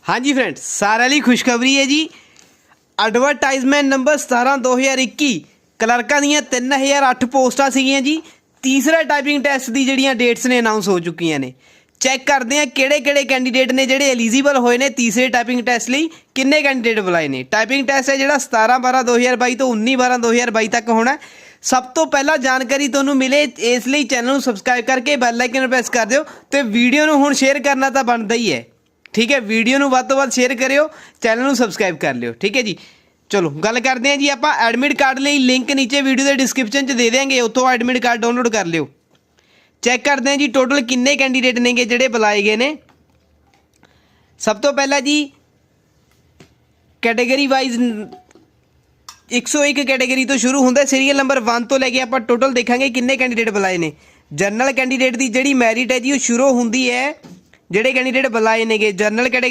हाँ जी फ्रेंड्स, सारे लिए खुशखबरी है जी। एडवरटाइजमेंट नंबर 17/2021 क्लर्कां ਦੀਆਂ 3008 पोस्टां ਸੀਗੀਆਂ जी। तीसरा टाइपिंग टैसट की ਜਿਹੜੀਆਂ डेट्स ने अनाउंस हो चुकियां ने। चैक करते हैं किहड़े-किहड़े कैंडीडेट ने ਜਿਹੜੇ एलिजिबल होए ने तीसरे टाइपिंग टैसट ਲਈ। किन्ने कैंडीडेट बुलाए ने। टाइपिंग टैसट है ਜਿਹੜਾ 17/12/2022 तो 19/12/2022 तक होना। सब तो पहला जानकारी तुहानूं मिले इसलिए चैनल ਨੂੰ सबसक्राइब करके बैल आइकन प्रेस कर दिओ ते वीडियो ਨੂੰ ਹੁਣ शेयर करना तो बनता ही है। ठीक है, वीडियो ਨੂੰ ਵੱਧ ਤੋਂ ਵੱਧ शेयर करियो, चैनल ਨੂੰ सबसक्राइब कर लियो। ठीक है जी, चलो गल करते हैं जी। आप एडमिट कार्ड लिए लिंक नीचे वीडियो के डिस्क्रिप्शन च दे देंगे, उत्थों एडमिट कार्ड डाउनलोड कर लियो। चैक करते हैं जी टोटल किन्ने कैंडीडेट ने जिहड़े बुलाए गए ने। सब तो पहला जी कैटेगरी वाइज 101 कैटेगरी तो शुरू होंदा। सीरीयल नंबर 1 तो लैके आप टोटल देखांगे किन्ने कैंडीडेट बुलाए ने। जनरल कैंडीडेट की जिहड़ी मैरिट है जी वो शुरू होंदी है जिहड़े कैंडीडेट बुलाए ने जनरल कैटेगरी